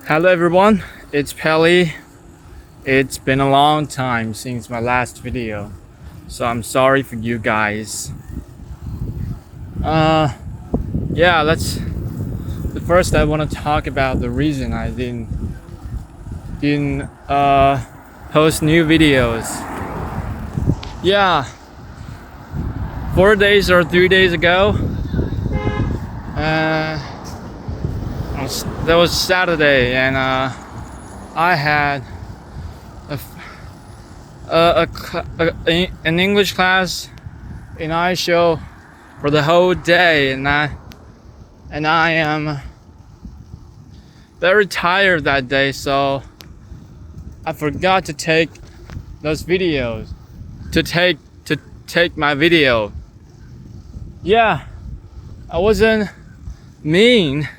Hello everyone, it's Pelly. It's been a long time since my last video, so I'm sorry for you guys. But first I want to talk about the reason I didn't post new videos. Yeah, 4 days or 3 days ago, that was Saturday, and I had an English class in IShow for the whole day, and I am very tired that day, so I forgot to take those videos, to take my video. Yeah, I wasn't mean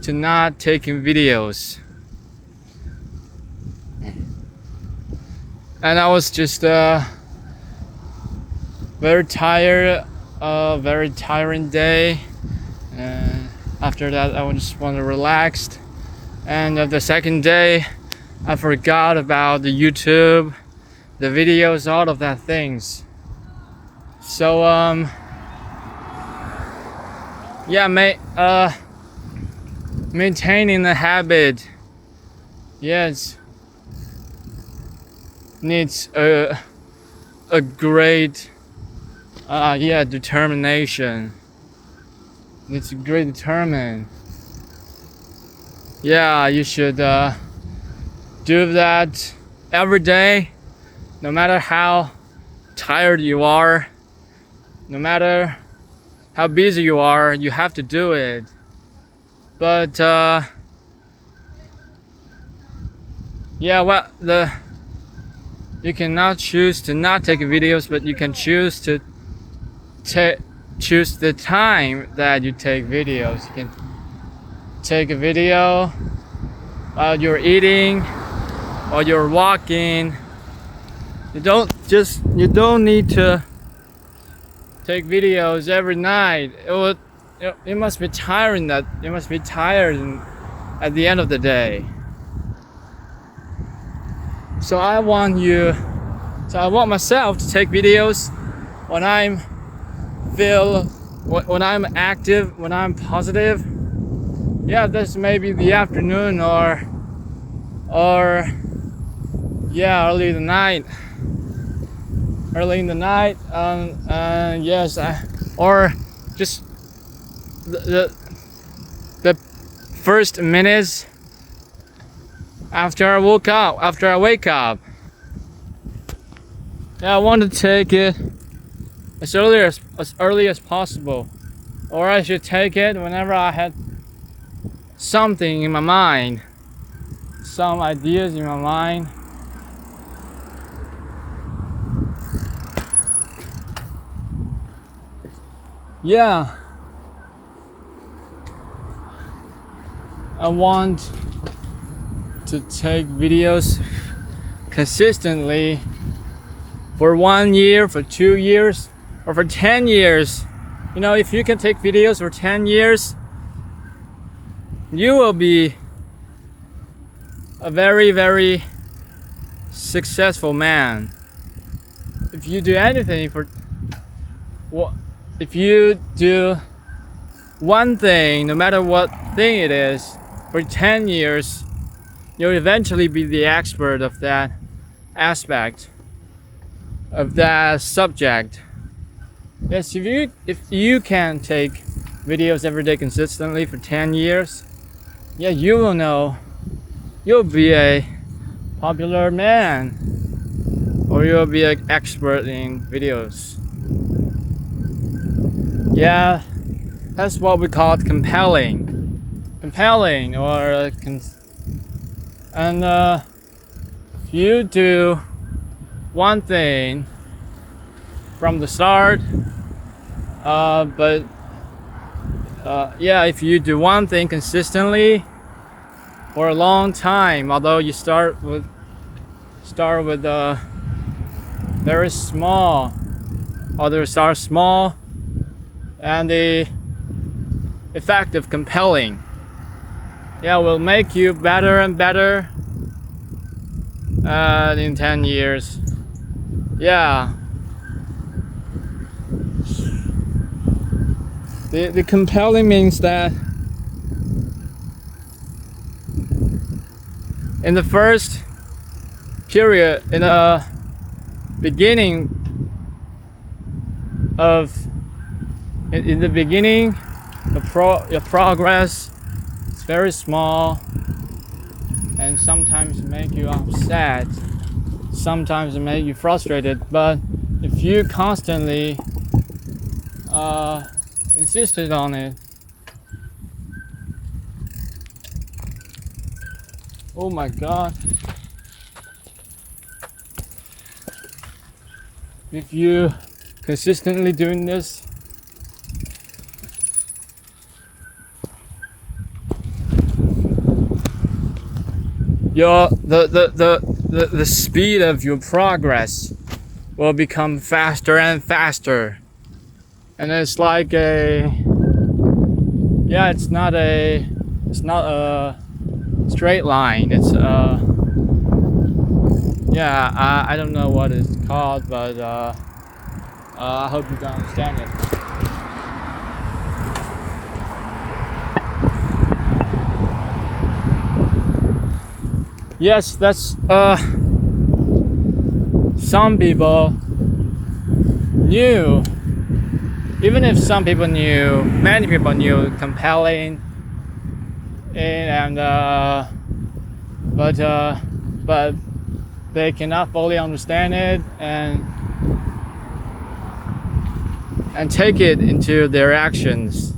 to not taking videos, and I was just very tired, very tiring day, and after that I just want to relax. And the second day I forgot about the YouTube, the videos, all of that things. So maintaining the habit, yes, needs a great determination. It's great determination. Yeah, you should do that every day, no matter how tired you are, no matter how busy you are, you have to do it. But you cannot choose to not take videos, but you can choose to choose the time that you take videos. You can take a video while you're eating or you're walking. You don't need to take videos every night. It must be tiring. At the end of the day. So I want myself to take videos when I'm active, when I'm positive. Yeah, that's maybe the afternoon or early in the night. Yes, or just the first minutes after I wake up. Yeah, I want to take it as early as possible, or I should take it whenever I had something in my mind, some ideas in my mind. Yeah, I want to take videos consistently for 1 year, for 2 years, or for 10 years. You know, if you can take videos for 10 years, you will be a very, very successful man. If you do anything if you do one thing, no matter what thing it is, for 10 years, you'll eventually be the expert of that aspect, of that subject. Yes, if you can take videos every day consistently for 10 years, yeah, you will know, you'll be a popular man, or you'll be an expert in videos. Yeah, that's what we call it, compelling, or and if you do one thing from the start, if you do one thing consistently for a long time, although you start with very small, others start small, and the effect of compelling yeah, will make you better and better in 10 years. Yeah. The compelling means that in the first period, in the beginning in the beginning, your progress is very small and sometimes make you upset, sometimes make you frustrated. But if you constantly insisted on it, oh my god, if you consistently doing this, the speed of your progress will become faster and faster. And it's like it's not a straight line. It's I don't know what it's called, but I hope you can understand it. Yes, that's some people knew, even if some people knew, many people knew compelling and but they cannot fully understand it and take it into their actions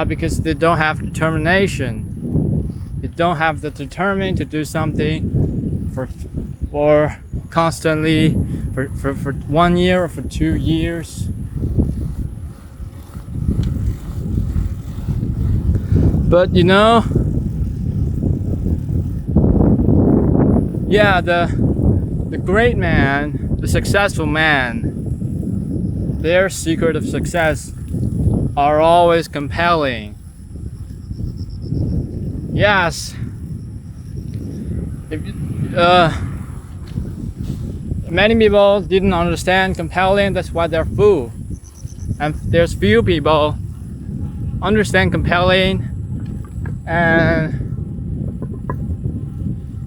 because they don't have determination. They don't have the determined to do something for constantly for 1 year or for 2 years. But you know, yeah, the great man, the successful man, their secret of success are always compelling. Yes. Many people didn't understand compelling, that's why they're full. And there's few people understand compelling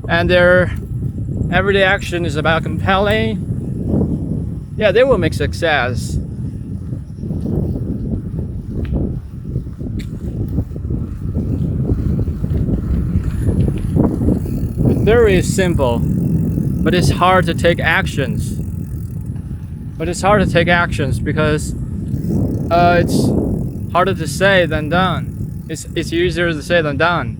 and their everyday action is about compelling. Yeah, they will make success. The theory is simple, but it's hard to take actions. Because it's harder to say than done. It's easier to say than done.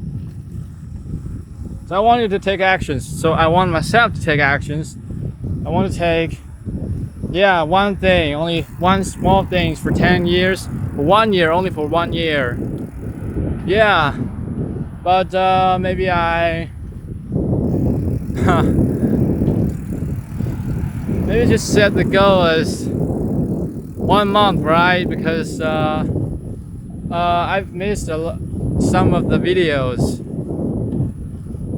So I want you to take actions. So I want myself to take actions. I want to take, one thing, only one small thing for 10 years, for 1 year, only for 1 year. Yeah, but maybe maybe just set the goal as 1 month, right? Because I've missed some of the videos.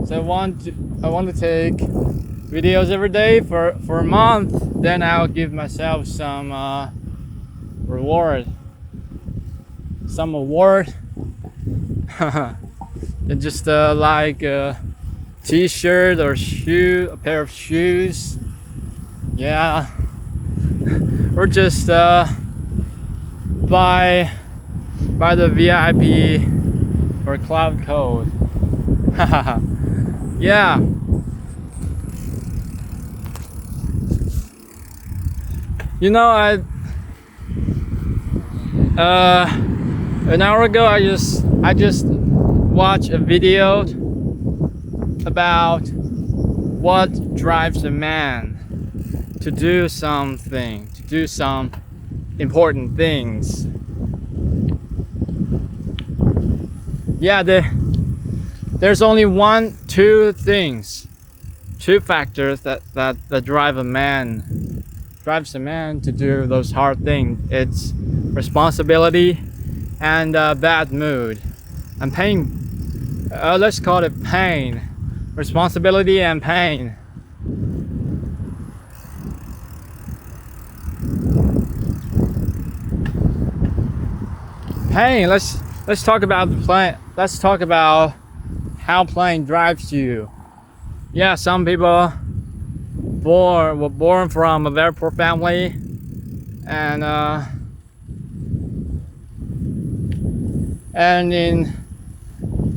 So I want to take videos every day for a month. Then I'll give myself some reward. Some award. It's just like a t-shirt or a pair of shoes. Yeah. Or just buy the VIP or cloud code. Yeah. You know, an hour ago I just watched a video about what drives a man to do something, to do some important things. Yeah, there's only two factors that drives a man to do those hard things. It's responsibility and bad mood. I'm paying let's call it pain, responsibility and pain. Pain. Let's talk about the plane. Let's talk about how plane drives you. Yeah, some people were born from a very poor family, and in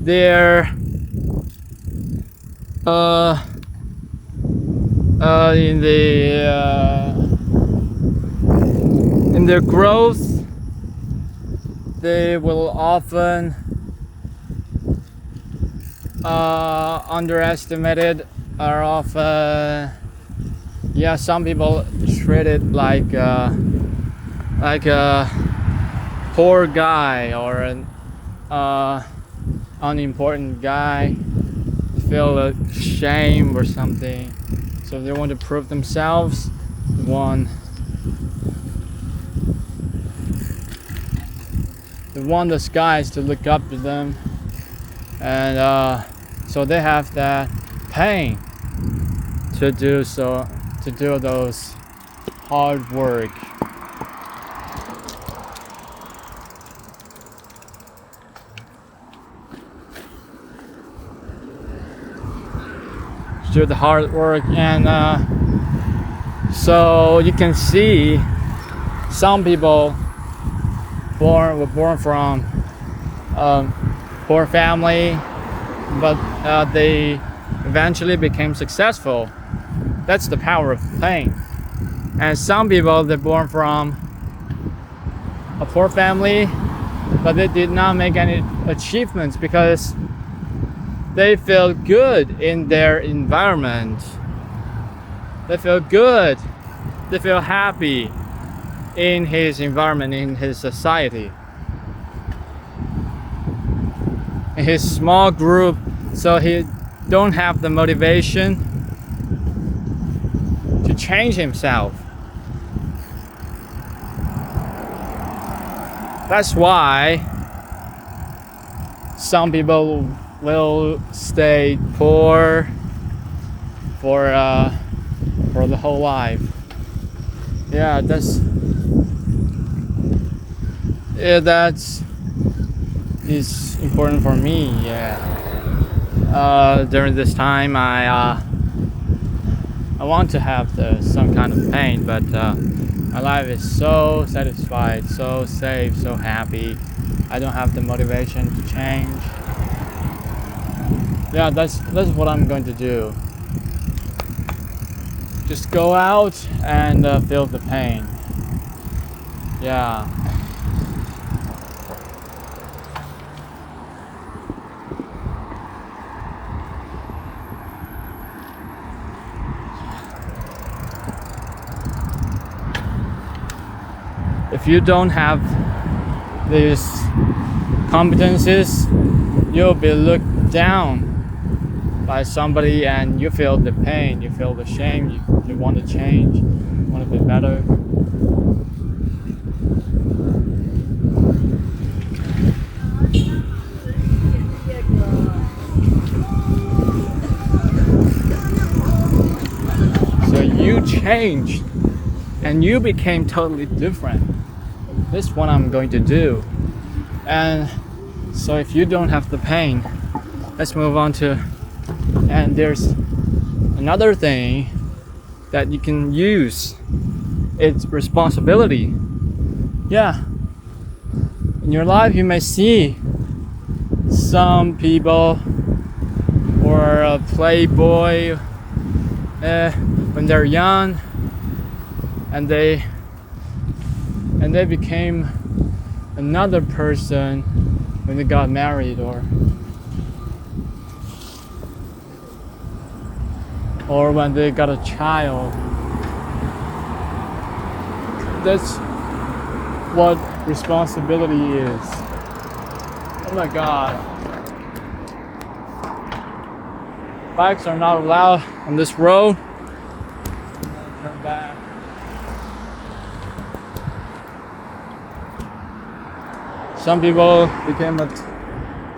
their in their growth, they will often underestimated, or often, yeah, some people treat it like a poor guy or an unimportant guy, feel a shame or something. So they want to prove themselves, they want the guys to look up to them, and so they have that pain to do those hard work. Do the hard work, and so you can see some people were born from poor family, but they eventually became successful. That's the power of pain. And some people, they're born from a poor family, but they did not make any achievements because they feel good in their environment. They feel good. They feel happy in his environment, in his society, in his small group. So he don't have the motivation to change himself. That's why some people will stay poor for the whole life. Yeah, that's is important for me. Yeah. During this time, I want to have some kind of pain, but my life is so satisfied, so safe, so happy. I don't have the motivation to change. Yeah, that's what I'm going to do. Just go out and feel the pain. Yeah. If you don't have these competencies, you'll be looked down by somebody, and you feel the pain, you feel the shame, you want to change, you want to be better. So you changed and you became totally different. This is what I'm going to do. And so if you don't have the pain, let's move on to, and there's another thing that you can use. It's responsibility. Yeah. In your life, you may see some people who are a playboy when they're young, and they became another person when they got married, or when they got a child. That's what responsibility is. Oh my God. Bikes are not allowed on this road. Turn back. Some people became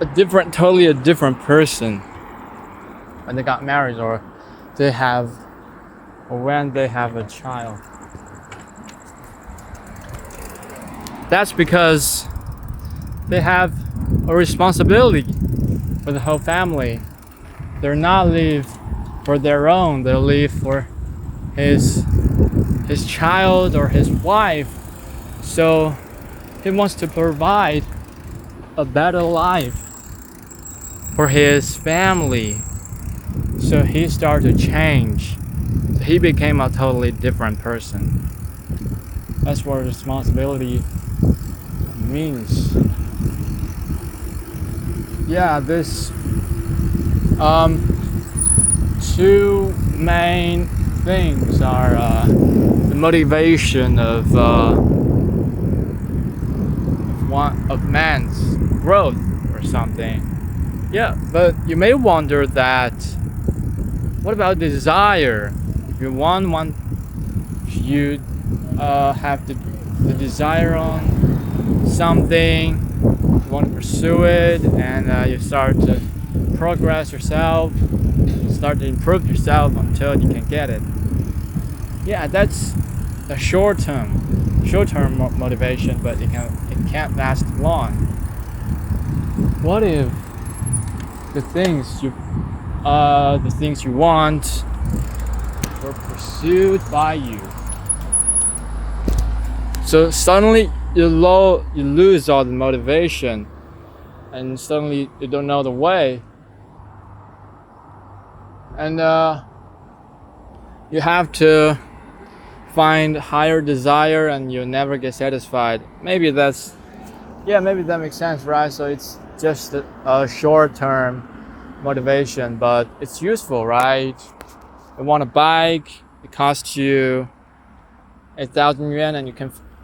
totally a different person when they got married or when they have a child. That's because they have a responsibility for the whole family. They're not live for their own. They live for his child or his wife. So he wants to provide a better life for his family. So he started to change. So he became a totally different person. That's what responsibility means. Yeah, this two main things are the motivation of man's growth or something. Yeah, but you may wonder that what about desire? If you want you have the desire on something, you want to pursue it, and you start to progress yourself, start to improve yourself until you can get it. Yeah, that's a short-term motivation, but it can't last long. What if the things you want were pursued by you? So suddenly you lose all the motivation, and suddenly you don't know the way, and you have to find higher desire, and you never get satisfied. Maybe that makes sense, right? So it's just a short-term motivation, but it's useful, right? You want a bike, it costs you 8,000 yuan,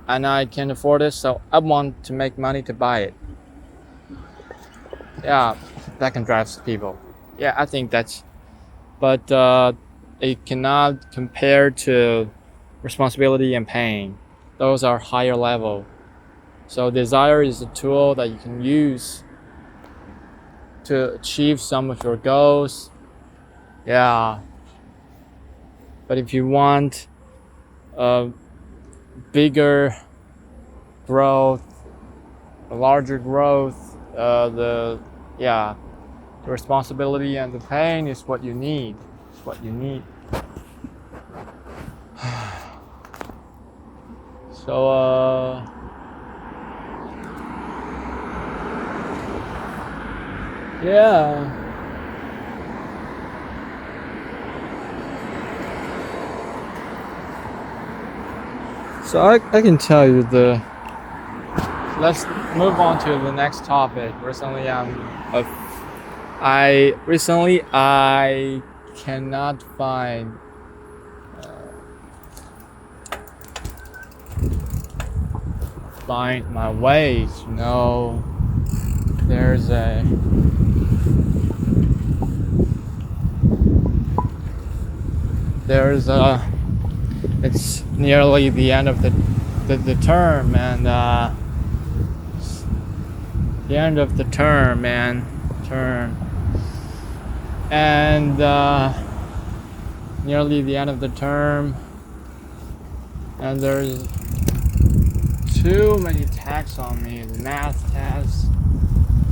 and I can afford it, so I want to make money to buy it. Yeah, that can drive people. Yeah, I think but it cannot compare to responsibility and pain. Those are higher level. So desire is a tool that you can use to achieve some of your goals. Yeah. But if you want a bigger growth, a larger growth, the responsibility and the pain is what you need. It's what you need. So yeah. So I can tell you let's move on to the next topic. Recently I cannot find my ways, it's nearly the end of the term, and the end of the term and nearly the end of the term, and there's too many tasks on me. The math test,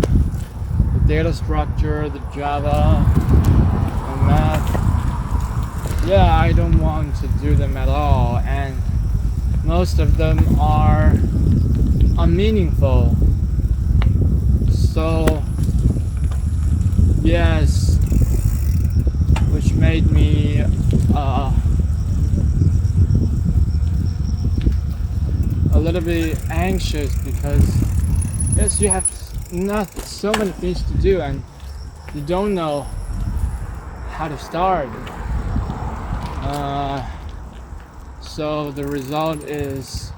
the data structure, the Java, the math. Yeah, I don't want to do them at all, and most of them are unmeaningful. So yes, which made me a little bit anxious, because yes, you have not so many things to do and you don't know how to start. So the result is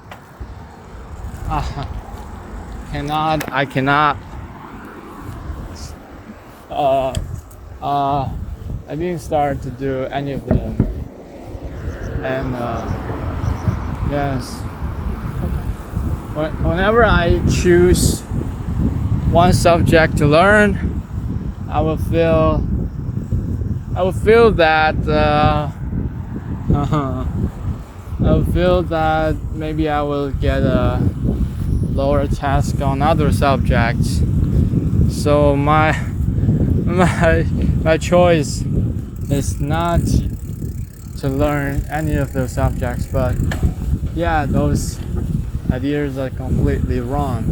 I didn't start to do any of them, and yes, whenever I choose one subject to learn, I will feel that I will feel that maybe I will get a lower task on other subjects. So my choice is not to learn any of those subjects, but yeah, those ideas are completely wrong,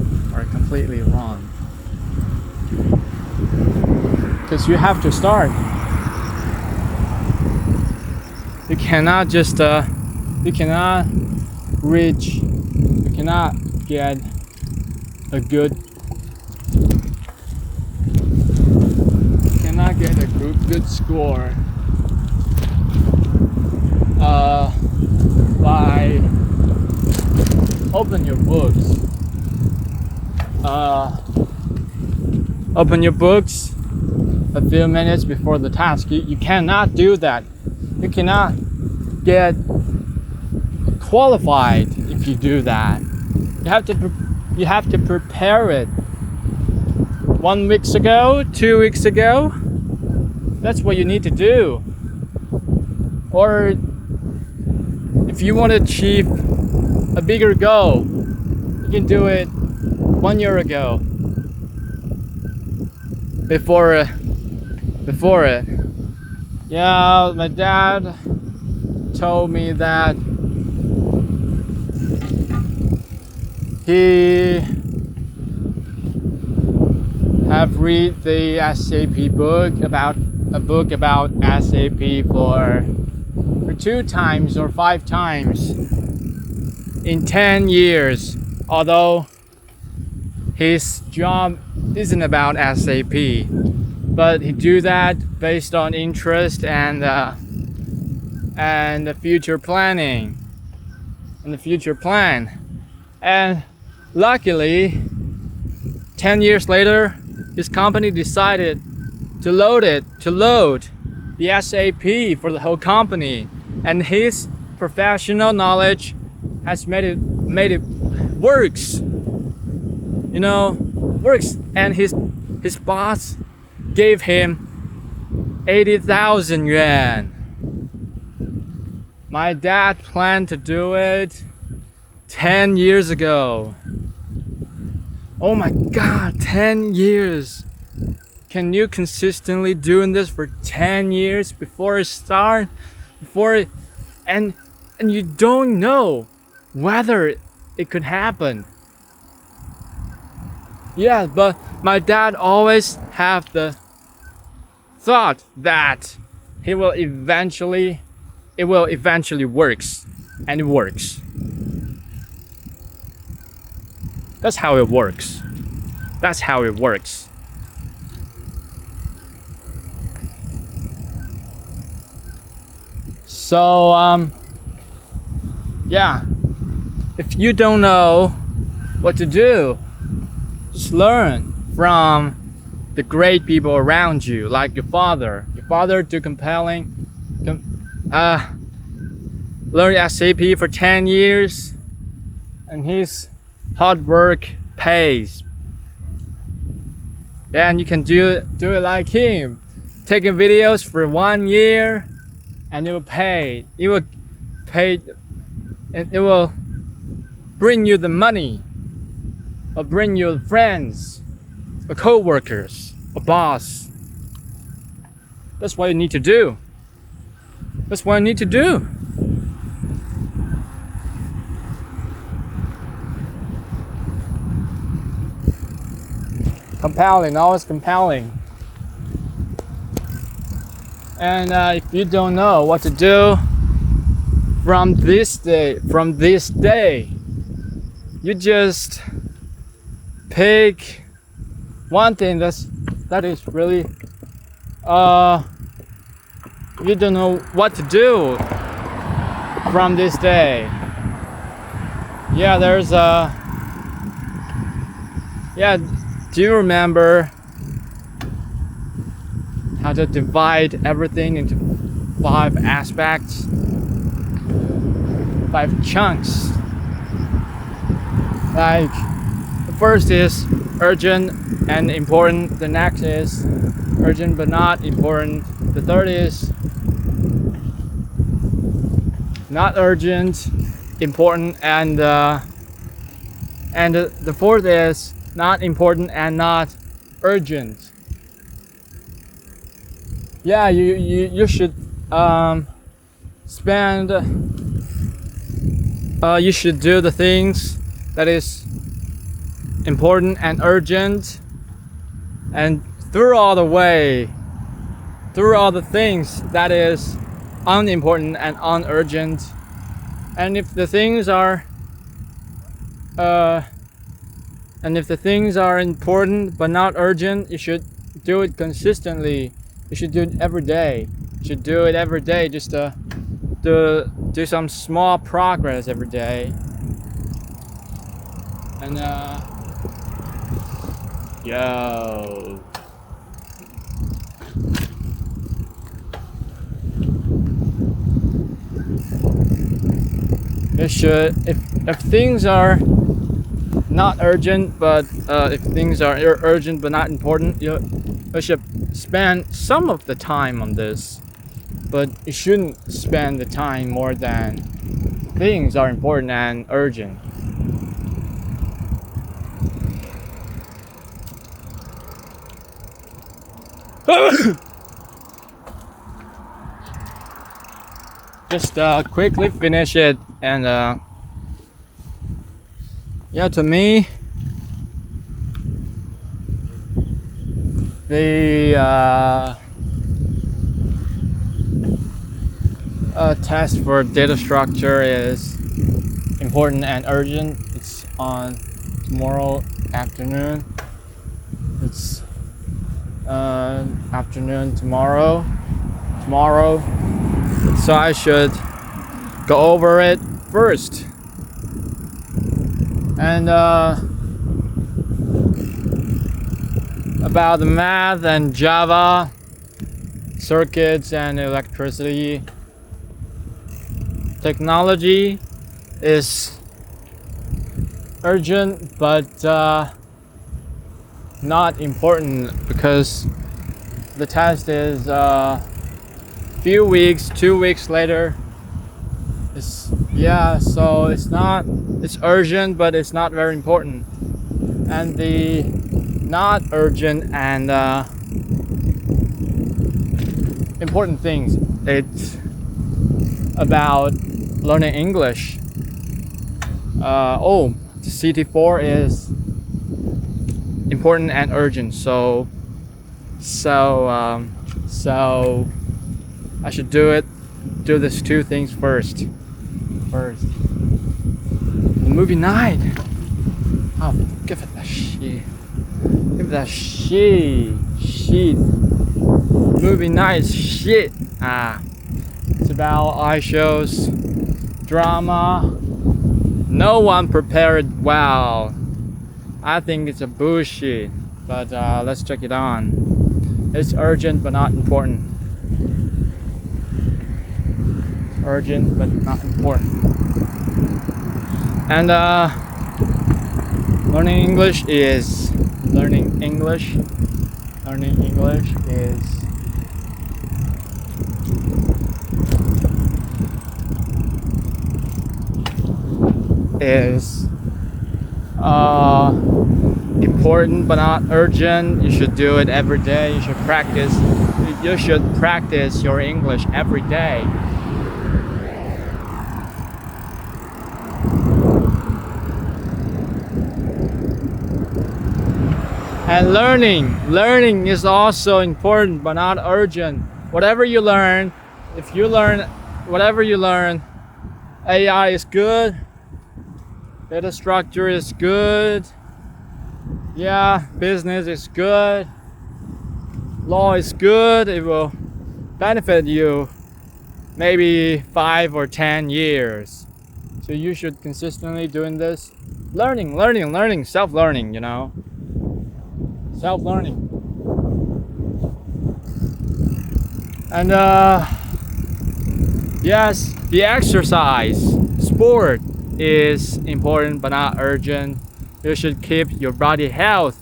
because you have to start. You cannot just you cannot get a good score by open your books a few minutes before the task. You cannot do that. You cannot get qualified if you do that. You have to prepare it 1 week ago, 2 weeks ago. That's what you need to do. Or if you want to achieve a bigger goal, you can do it 1 year ago. Before it. Yeah, my dad told me that he have read the SAP book about SAP for 2 times or 5 times in 10 years, although his job isn't about SAP, but he do that based on interest and the future planning and the future plan. And luckily 10 years later, his company decided to load the SAP for the whole company, and his professional knowledge has made it works. Works. And his boss gave him 80,000 yuan. My dad planned to do it 10 years ago. Oh my God, 10 years. Can you consistently doing this for 10 years before it start? And you don't know whether it could happen. Yeah, but my dad always have the thought that it will eventually works, and it works. That's how it works. So yeah, if you don't know what to do, just learn from the great people around you, like your father. Your father learned SAP for 10 years, and his hard work pays. And you can do it like him, taking videos for 1 year, and it will pay. It will pay, and it will bring you the money, or bring you friends, or co-workers, or boss. That's what you need to do. Compelling, always compelling. And if you don't know what to do from this day, you just pick one thing that is really you don't know what to do from this day. Yeah, there's do you remember how to divide everything into 5 aspects, 5 chunks? Like, the first is urgent and important. The next is urgent but not important. The third is not urgent, important, and the fourth is not important and not urgent. Yeah, you should spend. You should do the things that is important and urgent, and through all the things that is unimportant and unurgent. And if the things are important but not urgent, you should do it consistently. You should do it every day. You should do it every day, just to do some small progress every day. And yo. You should, if things are not urgent, but if things are urgent but not important, you should spend some of the time on this, but you shouldn't spend the time more than things are important and urgent. Just quickly finish it, and yeah, to me, the test for data structure is important and urgent. It's on tomorrow afternoon. It's afternoon tomorrow. So I should go over it first. And about the math and Java, circuits and electricity. Technology is urgent but not important, because the test is few weeks, 2 weeks later. So it's urgent but it's not very important. And the not urgent and important things, it's about learning English. CT4 is important and urgent, so I should do these two things first. The movie night. Oh, give it that shit. Give it that shit. Movie night is shit. It's about eye shows, drama. No one prepared well. I think it's a bullshit, but let's check it on. It's urgent but not important. Urgent but not important. And learning English is important but not urgent. You should do it every day. You should practice your English every day. And learning is also important but not urgent. Whatever you learn, whatever you learn, AI is good, data structure is good, business is good, law is good. It will benefit you maybe 5 or 10 years. So you should consistently doing this, learning, self-learning, self-learning. And yes, the exercise, sport is important but not urgent. You should keep your body health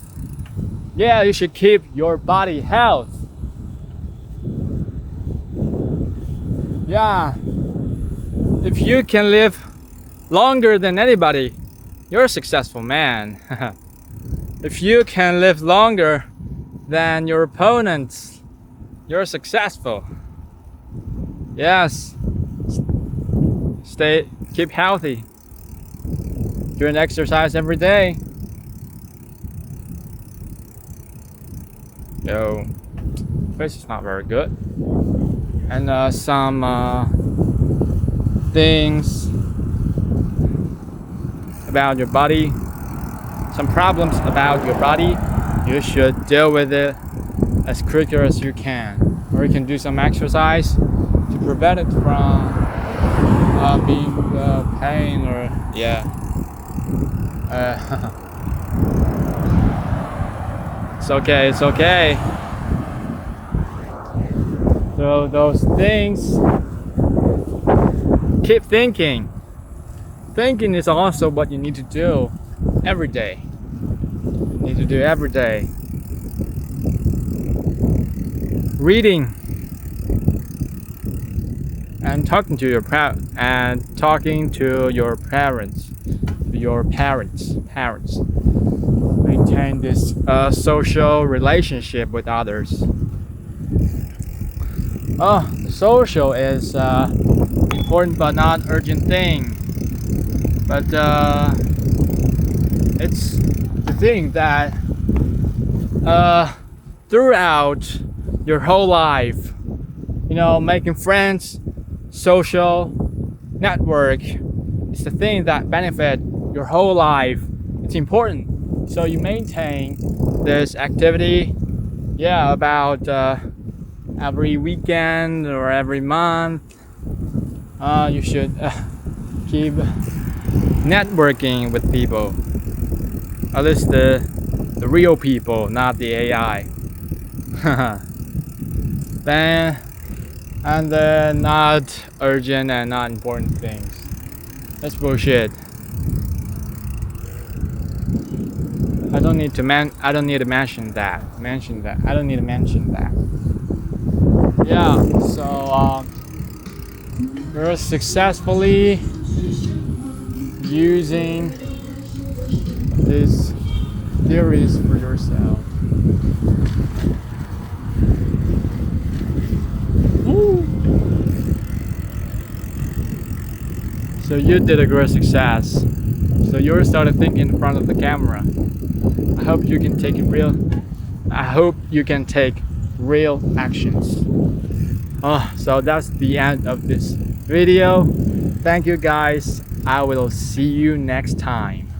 Yeah, you should keep your body health. Yeah, if you can live longer than anybody, you're a successful man. If you can live longer than your opponents, you're successful. Yes, keep healthy. Doing exercise every day. Yo, face is not very good. And some things about your body, some problems about your body, you should deal with it as quicker as you can. Or you can do some exercise to prevent it from being pain or yeah. It's okay, it's okay. So those things, keep thinking. Thinking is also what you need to do every day. You need to do every day. Reading and talking to your parents. Maintain this social relationship with others. Social is important but not urgent thing. But it's the thing that throughout your whole life, you know, making friends, social network is the thing that benefit your whole life. It's important. So you maintain this activity, yeah, about every weekend or every month. You should keep networking with people, at least the real people, not the AI. Then not urgent and not important things. That's bullshit. I don't need to mention that. I don't need to mention that. Yeah. So you're successfully using these theories for yourself. Woo. So you did a great success. So you started thinking in front of the camera. I hope you can take real actions. So that's the end of this video. Thank you guys. I will see you next time.